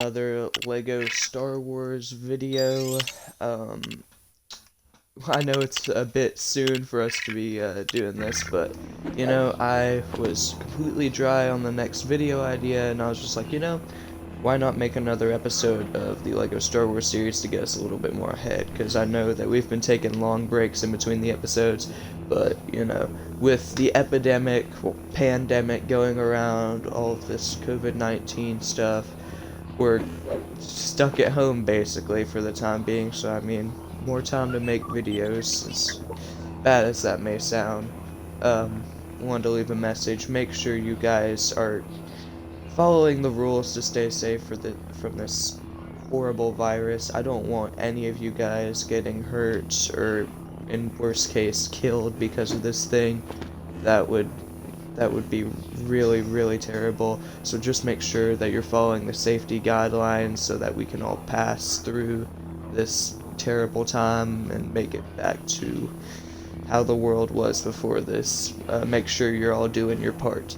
Another Lego Star Wars video. I know it's a bit soon for us to be doing this, but I was completely dry on the next video idea, and I was just like, why not make another episode of the Lego Star Wars series to get us a little bit more ahead? Because I know that we've been taking long breaks in between the episodes, but with the epidemic, pandemic going around, all of this COVID-19 stuff, we're stuck at home basically for the time being, so I mean, more time to make videos, as bad as that may sound. Wanted to leave a message. Make sure you guys are following the rules to stay safe from this horrible virus. I don't want any of you guys getting hurt or, in worst case, killed because of this thing. That would be really, really terrible. So just make sure that you're following the safety guidelines so that we can all pass through this terrible time and make it back to how the world was before this. Make sure you're all doing your part.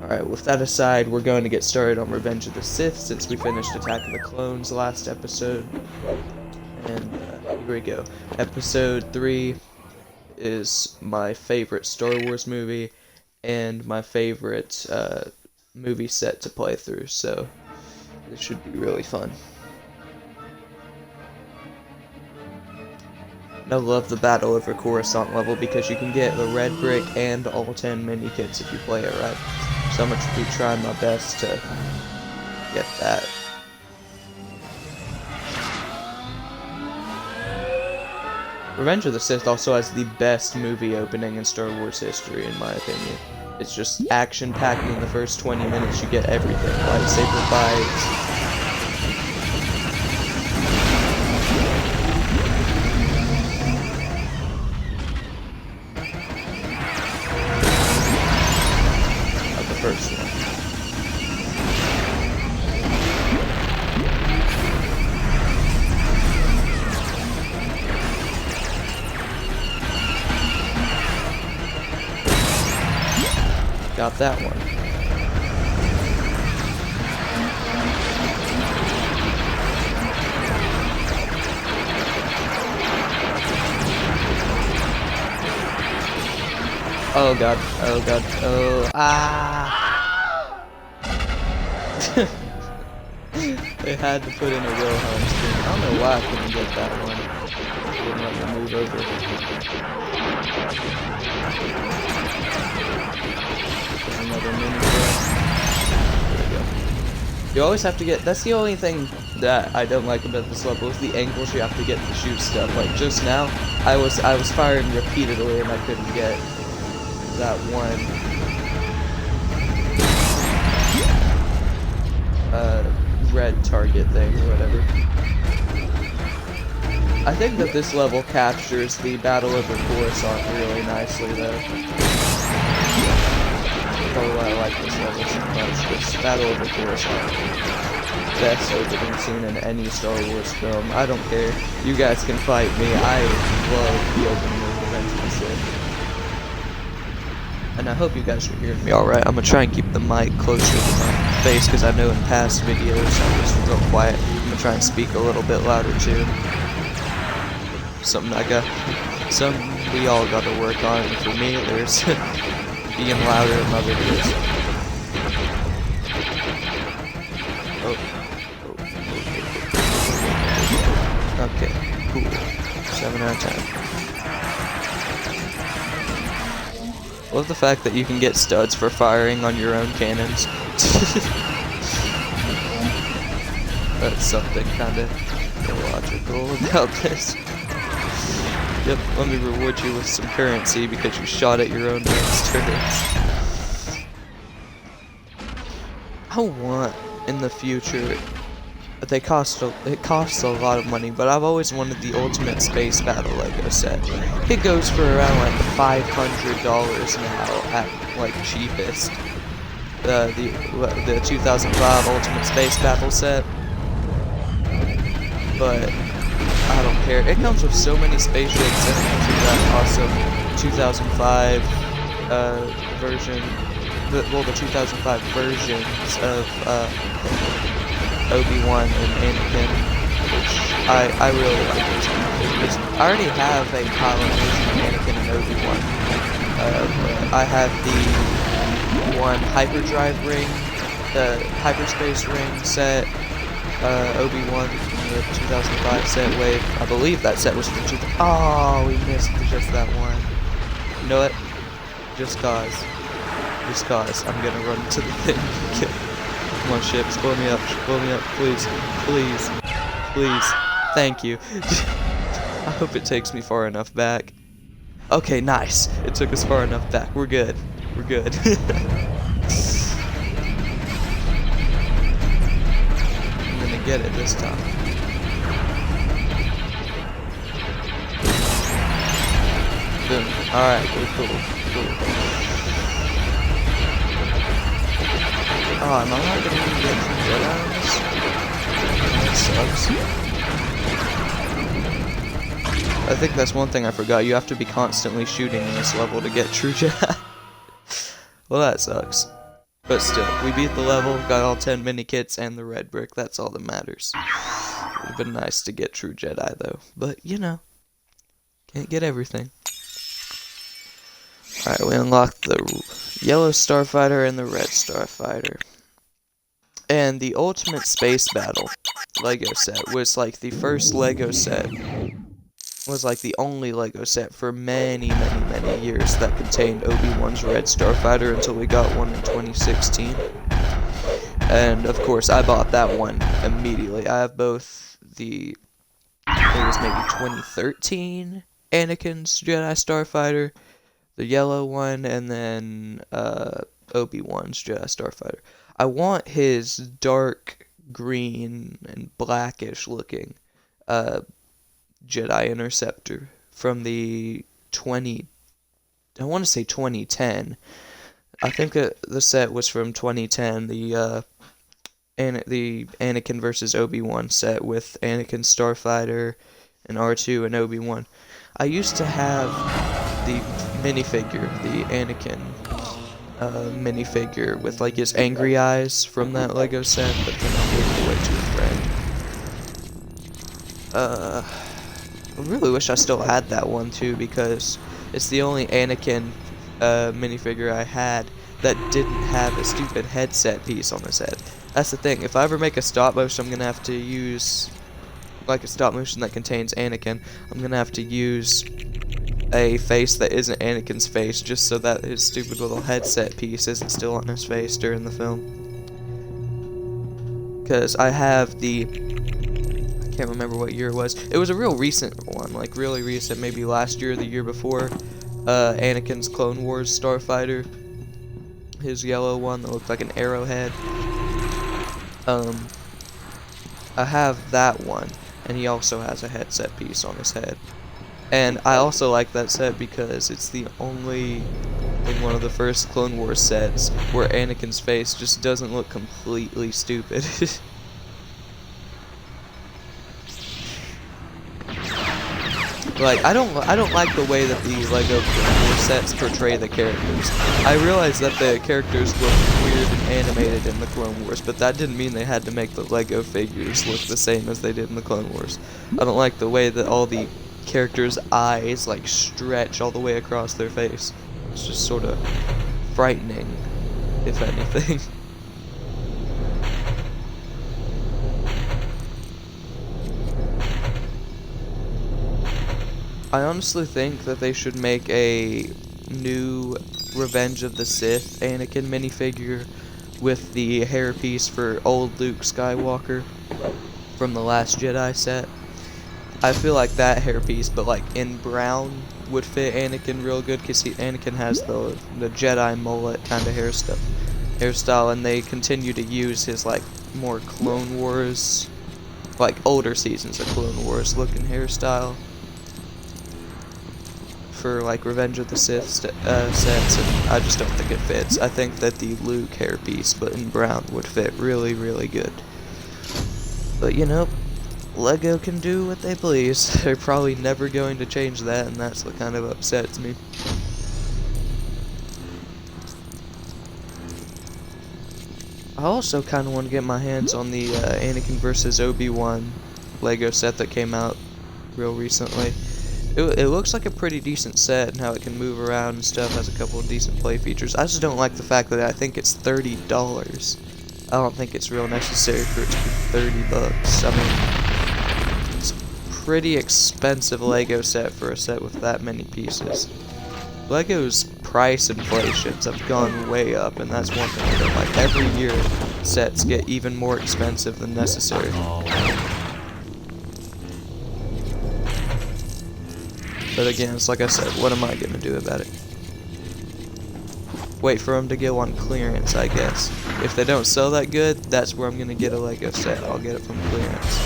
Alright, with that aside, we're going to get started on Revenge of the Sith since we finished Attack of the Clones last episode. And here we go. Episode 3 is my favorite Star Wars movie and my favorite movie set to play through, so this should be really fun. I love the Battle over Coruscant level because you can get the red brick and all 10 mini kits if you play it right. So I'm going to be trying my best to get that. Revenge of the Sith also has the best movie opening in Star Wars history, in my opinion. It's just action-packed in the first 20 minutes. You get everything. Lightsaber fights. First one. Got that one. Oh god, oh god, oh, They had to put in a Wilhelm screen. I don't know why I couldn't get that one. Didn't let me move over. There's another mini there we go. You always have to get, that's the only thing that I don't like about this level, is the angles you have to get to shoot stuff. Like just now, I was firing repeatedly and I couldn't get that one red target thing or whatever. I think that this level captures the Battle over Coruscant really nicely though. Probably why I like this level so much. This Battle over Coruscant, best opening scene in any Star Wars film. I don't care. You guys can fight me. I love the opening of Revenge of the Sith. And I hope you guys are hearing me alright. I'm gonna try and keep the mic closer to my face because I know in past videos I'm just real quiet. I'm gonna try and speak a little bit louder too. Something we all gotta work on, and for me there's being louder in my videos. Okay, cool. 7 out of 10. Love the fact that you can get studs for firing on your own cannons. That's something kinda illogical about this. Yep, let me reward you with some currency because you shot at your own man's turrets. I want, in the future, it costs a lot of money, but I've always wanted the Ultimate Space Battle Lego set. It goes for around like $500 now at like cheapest. The 2005 Ultimate Space Battle set, but I don't care. It comes with so many spaceships and it comes with that awesome 2005 version. The 2005 versions of Obi-Wan and Anakin, which I really like it. I already have a combination of Anakin and Obi-Wan. I have the one hyperdrive ring, the hyperspace ring set, Obi-Wan from the 2005 set wave. I believe that set was from 2000. Oh, we missed just that one. You know what? Just cause, I'm gonna run to the thing. Come on, ships, blow me up, please, please, please. Thank you. I hope it takes me far enough back. Okay, nice. It took us far enough back. We're good. We're good. I'm gonna get it this time. Boom. Alright, cool. Oh, am I not gonna even get some Jedi on this? That sucks. I think that's one thing I forgot. You have to be constantly shooting in this level to get true Jedi. Well, that sucks. But still, we beat the level, got all 10 mini kits and the red brick. That's all that matters. It would have been nice to get true Jedi though. But, you know, can't get everything. Alright, we unlocked the yellow starfighter and the red starfighter. And the ultimate space battle Lego set was like the first Lego set. Was like the only Lego set for many years that contained Obi-Wan's red starfighter until we got one in 2016. And of course I bought that one immediately. I have both the, it was maybe 2013 Anakin's Jedi starfighter, the yellow one, and then Obi-Wan's Jedi starfighter. I want his dark green and blackish looking Jedi Interceptor from the I want to say 2010. I think the set was from 2010. The Anakin versus Obi-Wan set with Anakin starfighter and R2 and Obi-Wan. I used to have the minifigure, the Anakin minifigure with like his angry eyes from that Lego set, but then I gave it away to a friend. I really wish I still had that one too, because it's the only Anakin minifigure I had that didn't have a stupid headset piece on his head. That's the thing. If I ever make a stop motion, I'm gonna have to use like a stop motion that contains Anakin. I'm gonna have to use a face that isn't Anakin's face, just so that his stupid little headset piece isn't still on his face during the film. Because I have the, I can't remember what year it was. It was a real recent one, like really recent, maybe last year or the year before. Anakin's Clone Wars starfighter, his yellow one that looked like an arrowhead. I have that one, and he also has a headset piece on his head. And I also like that set because it's the only, in one of the first Clone Wars sets, where Anakin's face just doesn't look completely stupid. Like, I don't like the way that the Lego Clone Wars sets portray the characters. I realize that the characters look weird and animated in the Clone Wars, but that didn't mean they had to make the Lego figures look the same as they did in the Clone Wars. I don't like the way that all the characters' eyes like stretch all the way across their face. It's just sort of frightening, if anything. I honestly think that they should make a new Revenge of the Sith Anakin minifigure with the hairpiece for old Luke Skywalker from the Last Jedi set. I feel like that hairpiece, but like in brown, would fit Anakin real good, because Anakin has the Jedi mullet kind of hairstyle, and they continue to use his like more Clone Wars, like older seasons of Clone Wars looking hairstyle for like Revenge of the Sith sets, and I just don't think it fits. I think that the Luke hairpiece, but in brown, would fit really, really good. But you know, Lego can do what they please. They're probably never going to change that, and that's what kind of upsets me. I also kind of want to get my hands on the Anakin versus Obi-Wan Lego set that came out real recently. It looks like a pretty decent set and how it can move around and stuff, has a couple of decent play features. I just don't like the fact that I think it's $30. I don't think it's real necessary for it to be $30. I mean, it's a pretty expensive Lego set for a set with that many pieces. Lego's price inflations have gone way up, and that's one thing I don't like. Every year, sets get even more expensive than necessary. But again, it's like I said, what am I gonna do about it? Wait for them to go on clearance, I guess. If they don't sell that good, that's where I'm gonna get a Lego set. I'll get it from clearance.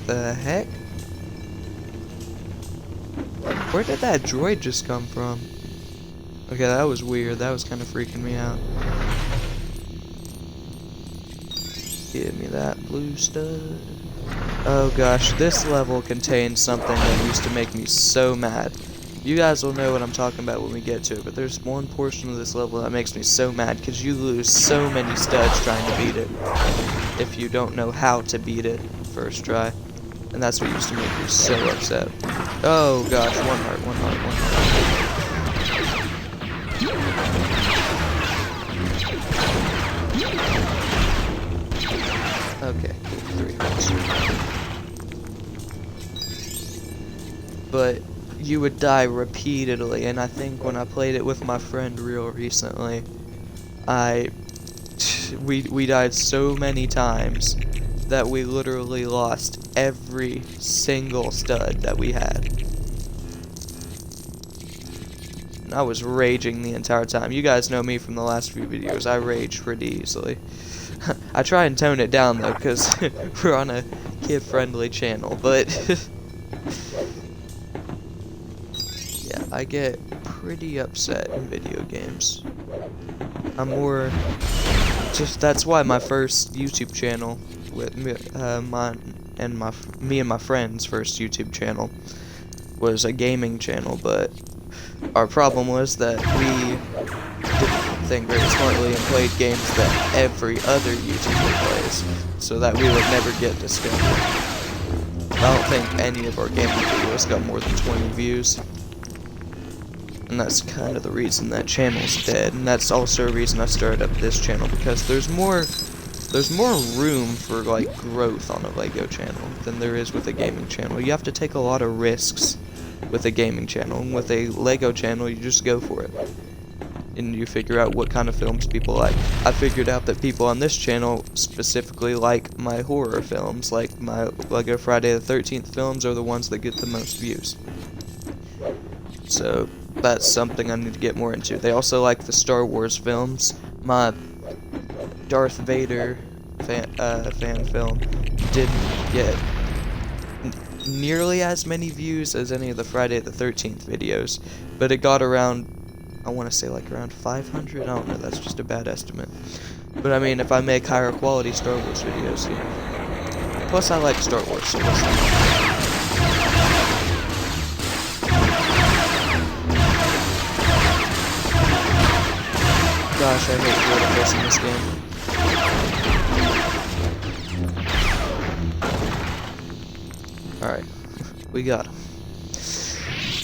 The heck? Where did that droid just come from? Okay, that was weird. That was kind of freaking me out. Give me that blue stud. Oh gosh, this level contains something that used to make me so mad. You guys will know what I'm talking about when we get to it, but there's one portion of this level that makes me so mad because you lose so many studs trying to beat it if you don't know how to beat it first try. And that's what used to make me so upset. Oh gosh, one heart, one heart, one heart. Okay, 3 hearts. But you would die repeatedly, and I think when I played it with my friend real recently, we died so many times that we literally lost every single stud that we had. And I was raging the entire time. You guys know me from the last few videos. I rage pretty easily. I try and tone it down though, because we're on a kid-friendly channel, but yeah, I get pretty upset in video games. I'm more just, that's why my first YouTube channel with me and my friend's first YouTube channel was a gaming channel, but our problem was that we didn't think very smartly and played games that every other YouTuber plays, so that we would never get discovered. I don't think any of our gaming videos got more than 20 views. And that's kind of the reason that channel's dead, and that's also a reason I started up this channel, because there's more room for like growth on a Lego channel than there is with a gaming channel. You have to take a lot of risks with a gaming channel, and with a Lego channel you just go for it. And you figure out what kind of films people like. I figured out that people on this channel specifically like my horror films, like my Lego Friday the 13th films are the ones that get the most views. So that's something I need to get more into. They also like the Star Wars films. My Darth Vader fan film didn't get nearly as many views as any of the Friday the 13th videos, but it got around, I want to say like around 500. I don't know, that's just a bad estimate. But I mean, if I make higher quality Star Wars videos, yeah. Plus I like Star Wars, so what's that? Gosh, I hate verticals in this game. Alright, we got him.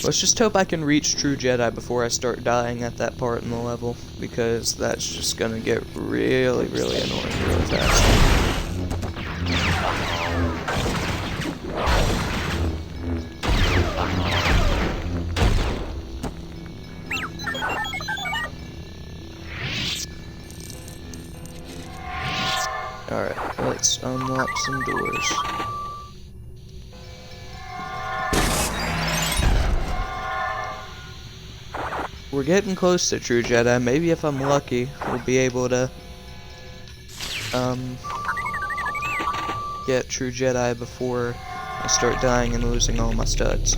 Let's just hope I can reach True Jedi before I start dying at that part in the level, because that's just gonna get really, really annoying really fast. Alright, let's unlock some doors. We're getting close to True Jedi. Maybe if I'm lucky, we'll be able to get True Jedi before I start dying and losing all my studs.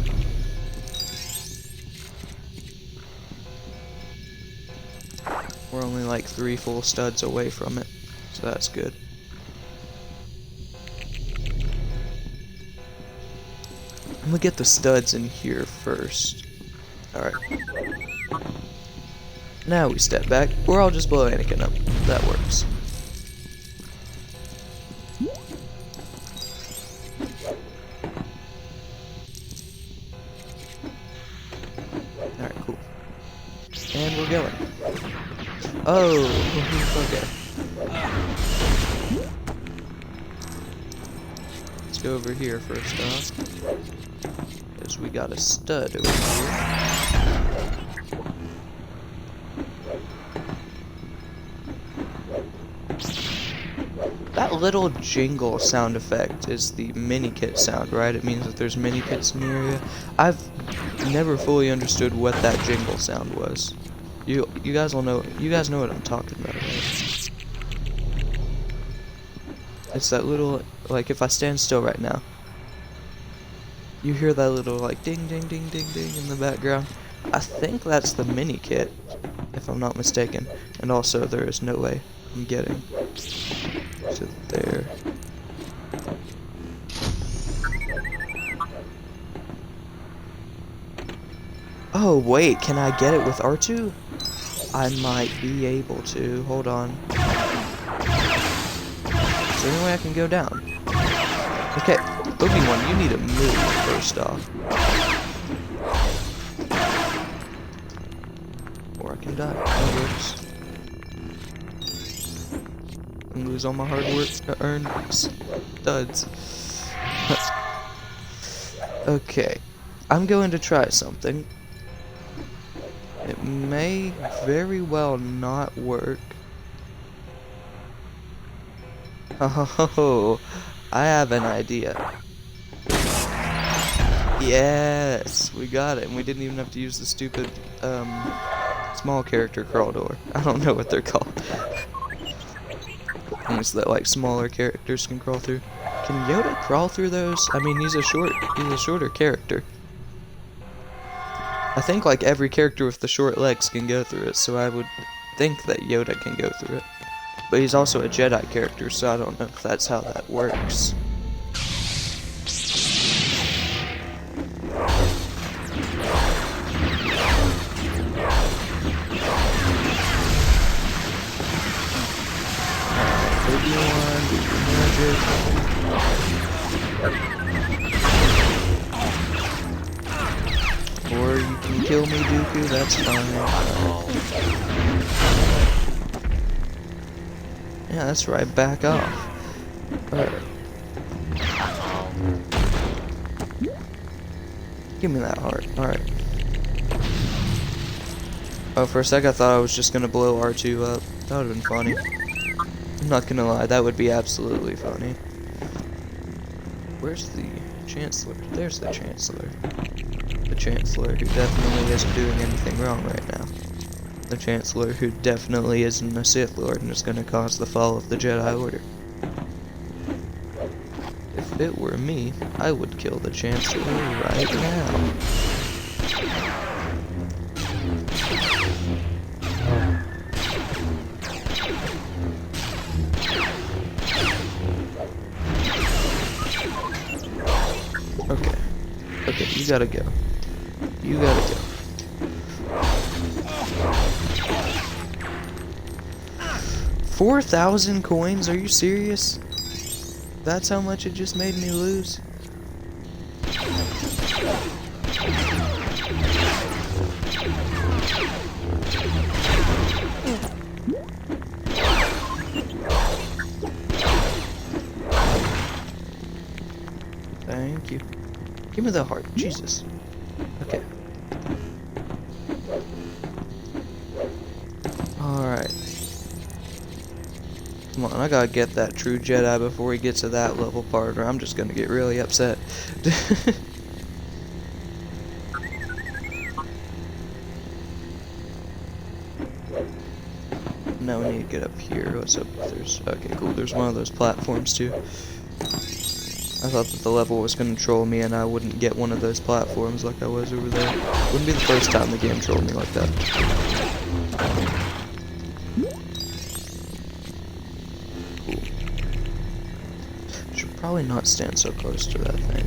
We're only like 3 full studs away from it, so that's good. I'm gonna get the studs in here first. Alright. Now we step back, or I'll just blow Anakin up. that works. Alright, cool. And we're going. Oh, okay. Let's go over here first off. Because we got a stud over here. That little jingle sound effect is the mini kit sound, right? It means that there's mini kits in the area. I've never fully understood what that jingle sound was. You guys will know. You guys know what I'm talking about, right? It's that little, like, if I stand still right now, you hear that little, like, ding ding ding ding ding in the background. I think that's the mini kit, if I'm not mistaken. And also, there is no way I'm getting to there. Oh wait, can I get it with R2? I might be able to. Hold on. Is there any way I can go down? Okay, Obi-Wan, you need to move first off. Or I can die. That works. And lose all my hard work to earn studs. Okay, I'm going to try something. It may very well not work. Oh, I have an idea. Yes, we got it, and we didn't even have to use the stupid small character crawl door. I don't know what they're called. Things that like smaller characters can crawl through. Can Yoda crawl through those? I mean, he's a shorter character. I think like every character with the short legs can go through it, so I would think that Yoda can go through it. But he's also a Jedi character, so I don't know if that's how that works. Obi-Wan, do your magic. Or you can kill me, Dooku, that's fine. Yeah, that's right, back off. Alright. Give me that heart, alright. Oh, for a sec I thought I was just gonna blow R2 up. That would've been funny. I'm not gonna lie, that would be absolutely funny. Where's the Chancellor? There's the Chancellor. The Chancellor who definitely isn't doing anything wrong right now. The Chancellor who definitely isn't a Sith Lord and is gonna cause the fall of the Jedi Order. If it were me, I would kill the Chancellor right now. Okay. Okay, you gotta go. You gotta go. $4,000 coins? Are you serious? That's how much it just made me lose? Thank you. Give me the heart. Jesus. Okay. Alright. Come on, I gotta get that true Jedi before he gets to that level part, or I'm just gonna get really upset. Now we need to get up here. What's up? There's okay, cool. There's one of those platforms too. I thought that the level was gonna troll me and I wouldn't get one of those platforms like I was over there. Wouldn't be the first time the game trolled me like that. Cool. Should probably not stand so close to that thing.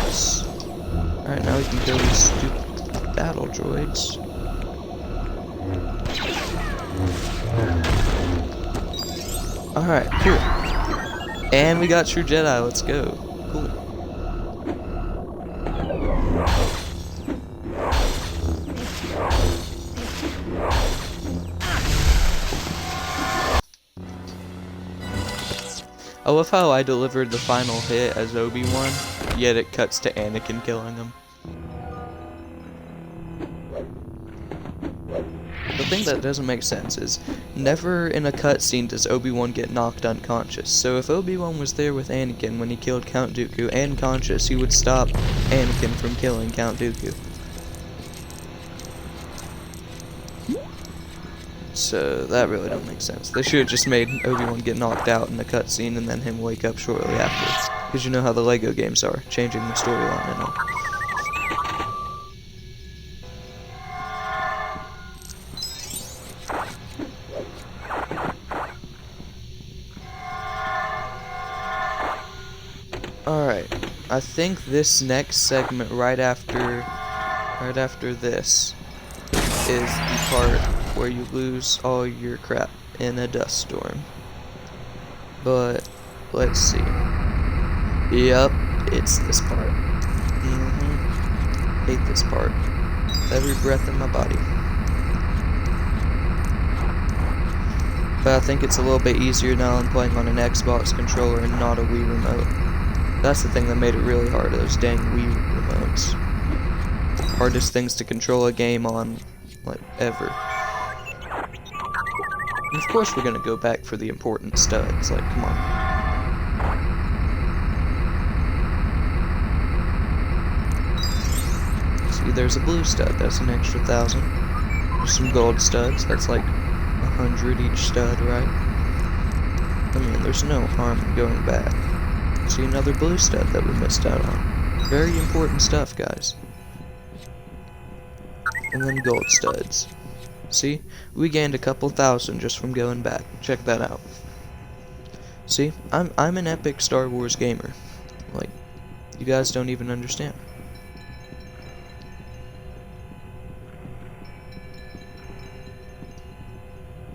Nice. Alright, now we can kill these stupid battle droids. Alright, cool. And we got True Jedi, let's go. Cool. I love how I delivered the final hit as Obi-Wan, yet it cuts to Anakin killing him. The thing that doesn't make sense is, never in a cutscene does Obi-Wan get knocked unconscious, so if Obi-Wan was there with Anakin when he killed Count Dooku and conscious, he would stop Anakin from killing Count Dooku. So that really don't make sense. They should have just made Obi-Wan get knocked out in the cutscene and then him wake up shortly after. Because you know how the Lego games are, changing the storyline and all. Alright, I think this next segment right after this is the part where you lose all your crap in a dust storm. But let's see. Yep, it's this part. Hate this part. Every breath in my body. But I think it's a little bit easier now. I'm playing on an Xbox controller and not a Wii remote. That's the thing that made it really hard, those dang Wii remotes. Hardest things to control a game on, like, ever. And of course we're gonna go back for the important studs, like, come on. See, there's a blue stud, that's an extra 1,000. There's some gold studs, that's like 100 each stud, right? I mean, there's no harm in going back. See, another blue stud that we missed out on. Very important stuff, guys. And then gold studs. See, we gained a couple thousand just from going back. Check that out. See, I'm an epic Star Wars gamer. Like, you guys don't even understand.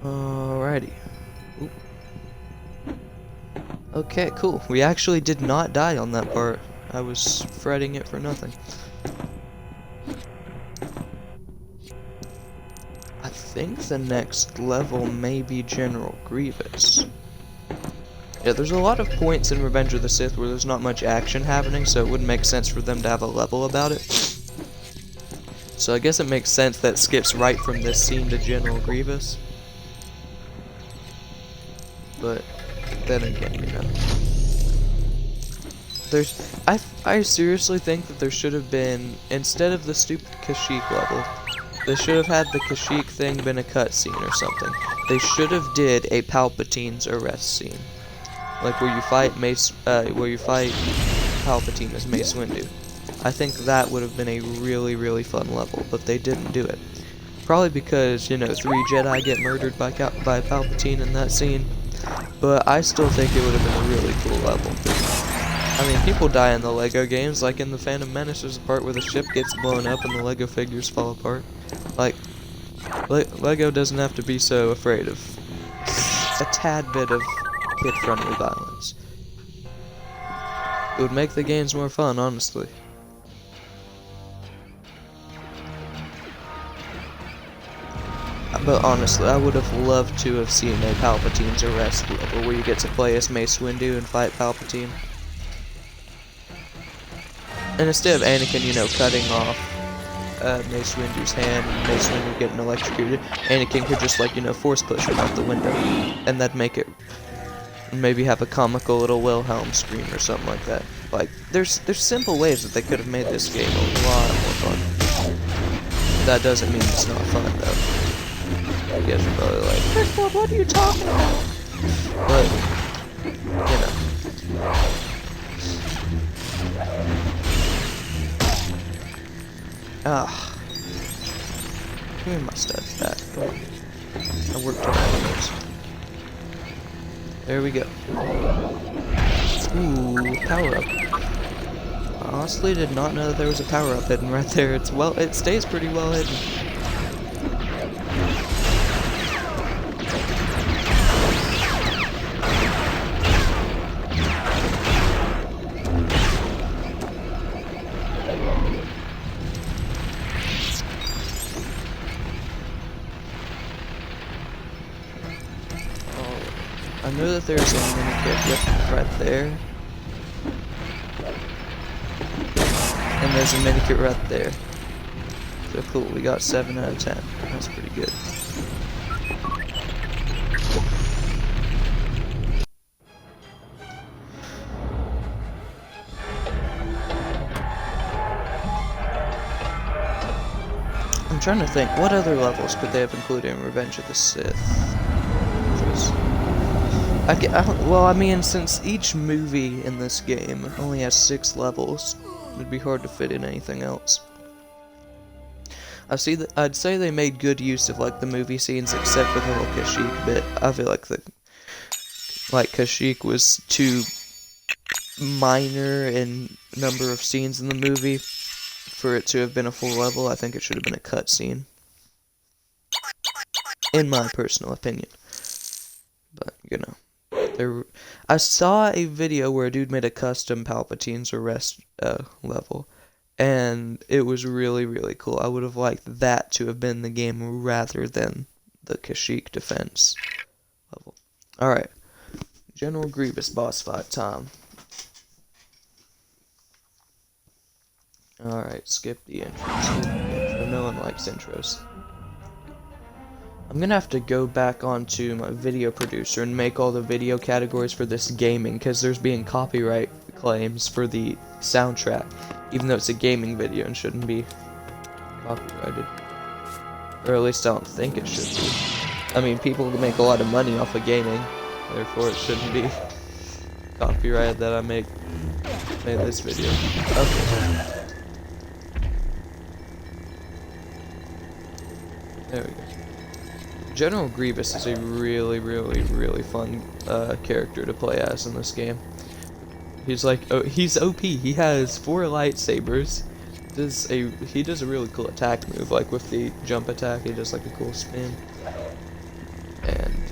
Alrighty. Oop. Okay, cool. We actually did not die on that part. I was fretting it for nothing. I think the next level may be General Grievous. Yeah, there's a lot of points in Revenge of the Sith where there's not much action happening, so it wouldn't make sense for them to have a level about it. So I guess it makes sense that it skips right from this scene to General Grievous. But then again, you know. I seriously think that there should have been, instead of the stupid Kashyyyk level, they should have had the Kashyyyk thing been a cutscene or something. They should have did a Palpatine's arrest scene, like where you fight Palpatine as Mace Windu. I think that would have been a really, really fun level, but they didn't do it. Probably because, you know, 3 Jedi get murdered by Palpatine in that scene. But I still think it would have been a really cool level. I mean, people die in the Lego games, like in the Phantom Menace, there's a part where the ship gets blown up and the Lego figures fall apart. Like, Lego doesn't have to be so afraid of a tad bit of kid-friendly violence. It would make the games more fun, honestly. But honestly, I would have loved to have seen a Palpatine's arrest level where you get to play as Mace Windu and fight Palpatine. And instead of Anakin, you know, cutting off Mace Windu's hand and Mace Windu getting electrocuted, Anakin could just, like, you know, force push him out the window. And that'd make it, maybe have a comical little Wilhelm scream or something like that. Like, there's simple ways that they could have made this game a lot more fun. That doesn't mean it's not fun, though. You guys are probably like, Crystal, what are you talking about? But, you know. Ah. Give me my studs back. I worked on those. There we go. Ooh, power up. honestly did not know that there was a power-up hidden right there. It stays pretty well hidden. I know that there's a mini kit right there. And there's a mini kit right there. So cool, we got 7 out of 10. That's pretty good. I'm trying to think, what other levels could they have included in Revenge of the Sith? Well, I mean, since each movie in this game only has 6 levels, it'd be hard to fit in anything else. I'd say they made good use of like the movie scenes, except for the whole Kashyyyk bit. I feel like Kashyyyk was too minor in number of scenes in the movie for it to have been a full level. I think it should have been a cutscene, in my personal opinion. But you know. I saw a video where a dude made a custom Palpatine's arrest level, and it was really, really cool. I would have liked that to have been the game rather than the Kashyyyk defense level. Alright, General Grievous boss fight time. Alright, skip the intro. No one likes intros. I'm gonna have to go back onto my video producer and make all the video categories for this gaming, because there's being copyright claims for the soundtrack, even though it's a gaming video and shouldn't be copyrighted. Or at least I don't think it should be. I mean, people make a lot of money off of gaming, therefore it shouldn't be copyrighted that I made this video. Okay. There we go. General Grievous is a really, really, really fun character to play as in this game. He's like, he's OP. He has 4 lightsabers. He does a really cool attack move, like with the jump attack. He does like a cool spin, and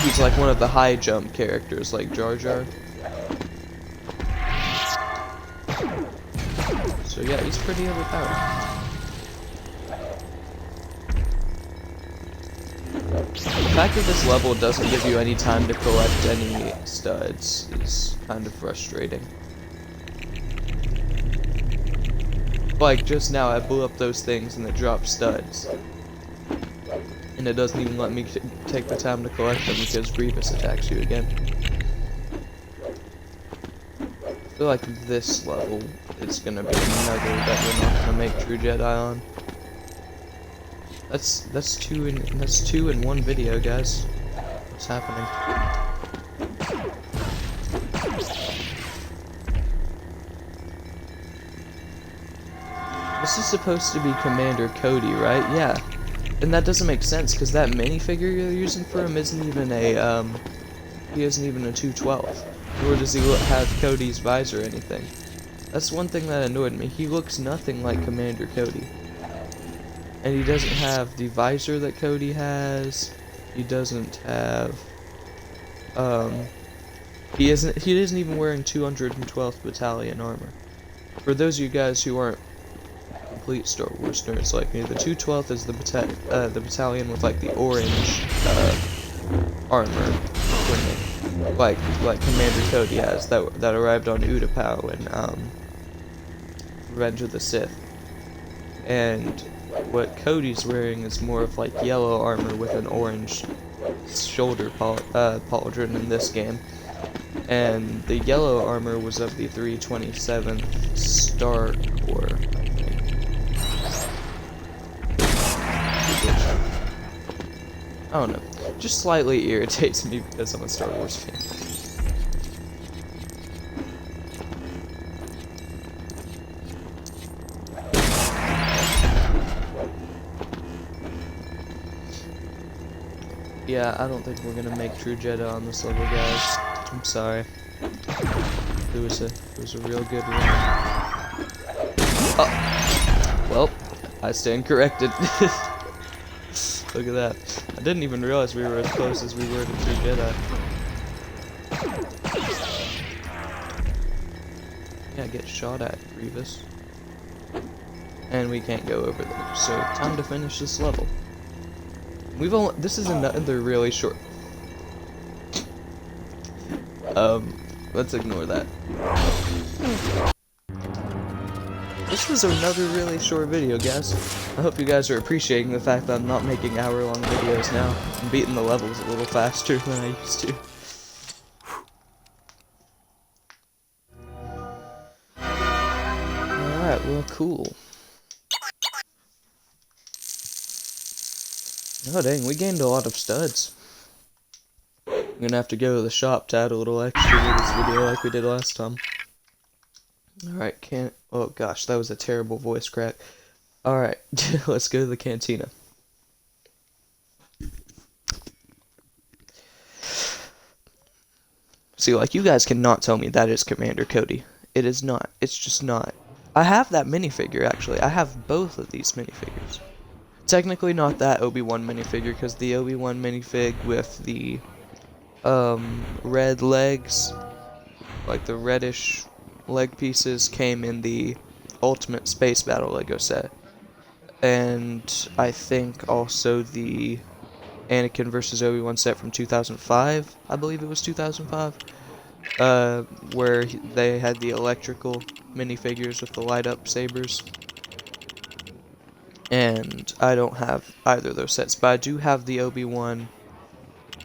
he's like one of the high jump characters, like Jar Jar. So yeah, he's pretty overpowered. The fact that this level doesn't give you any time to collect any studs is kind of frustrating. Like, just now I blew up those things and it dropped studs. And it doesn't even let me take the time to collect them because Grievous attacks you again. I feel like this level is gonna be another that we're not gonna make True Jedi on. That's two in one video, guys. What's happening? This is supposed to be Commander Cody, right? Yeah. And that doesn't make sense because that minifigure you're using for him isn't even a he isn't even a 212. Nor does he have Cody's visor or anything. That's one thing that annoyed me. He looks nothing like Commander Cody. And he doesn't have the visor that Cody has. He doesn't have, he isn't even wearing 212th Battalion armor. For those of you guys who aren't complete Star Wars nerds like me, the 212th is the battalion with like the orange, armor, like Commander Cody has, that arrived on Utapau in, Revenge of the Sith. And what Cody's wearing is more of like yellow armor with an orange shoulder pauldron in this game. And the yellow armor was of the 327th Star Corps, I think. I don't know. Just slightly irritates me because I'm a Star Wars fan. Yeah, I don't think we're gonna make True Jedi on this level, guys. I'm sorry. It was a real good run. Oh, well, I stand corrected. Look at that. I didn't even realize we were as close as we were to 2 Jedi. Yeah, get shot at, Grievous. And we can't go over there, so time to finish this level. This is another really short... let's ignore that. This was another really short video, guys. I hope you guys are appreciating the fact that I'm not making hour-long videos now. I'm beating the levels a little faster than I used to. Alright, well, cool. Oh dang, we gained a lot of studs. I'm gonna have to go to the shop to add a little extra to this video like we did last time. Alright, oh gosh, that was a terrible voice crack. Alright, let's go to the cantina. See, like, you guys cannot tell me that is Commander Cody. It is not. It's just not. I have that minifigure, actually. I have both of these minifigures. Technically not that Obi-Wan minifigure, because the Obi-Wan minifig with the red legs, like the reddish leg pieces, came in the Ultimate Space Battle Lego set. And I think also the Anakin vs. Obi-Wan set from 2005, I believe it was 2005, where they had the electrical minifigures with the light-up sabers. And I don't have either of those sets, but I do have the Obi-Wan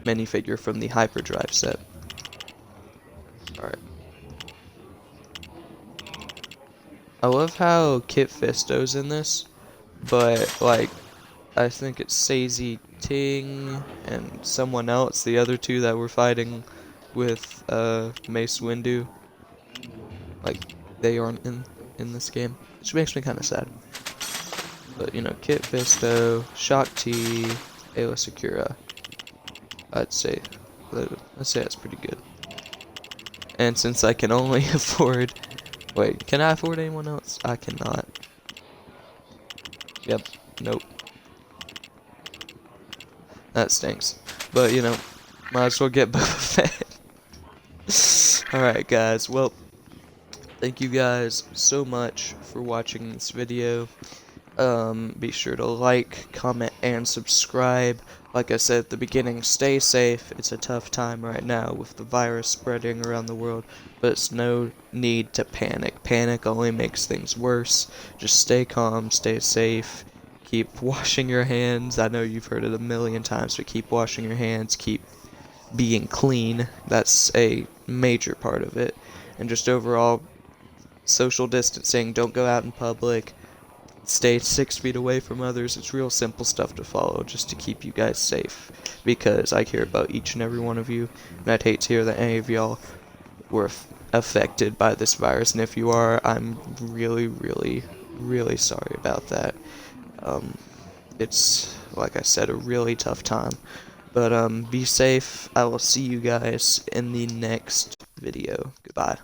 minifigure from the Hyperdrive set. Alright. I love how Kit Fisto's in this, but, like, I think it's Sazy Ting and someone else, the other two that were fighting with Mace Windu, like, they aren't in this game, which makes me kind of sad. But, you know, Kit Fisto, Shakti, Ayla Secura, I'd say that's pretty good. And since I can only afford... Wait, can I afford anyone else? I cannot. Yep, nope. That stinks. But, you know, might as well get Boba Fett. Alright, guys, well, thank you guys so much for watching this video. Be sure to like, comment, and subscribe. Like I said at the beginning, stay safe. It's a tough time right now with the virus spreading around the world, but it's no need to panic. Panic only makes things worse. Just stay calm, stay safe, keep washing your hands. I know you've heard it a million times, but keep washing your hands, keep being clean. That's a major part of it. And just overall, social distancing, don't go out in public. Stay 6 feet away from others. It's real simple stuff to follow just to keep you guys safe, because I care about each and every one of you, and I'd hate to hear that any of y'all were affected by this virus, and if you are, I'm really, really, really sorry about that. It's, like I said, a really tough time, but be safe. I will see you guys in the next video. Goodbye.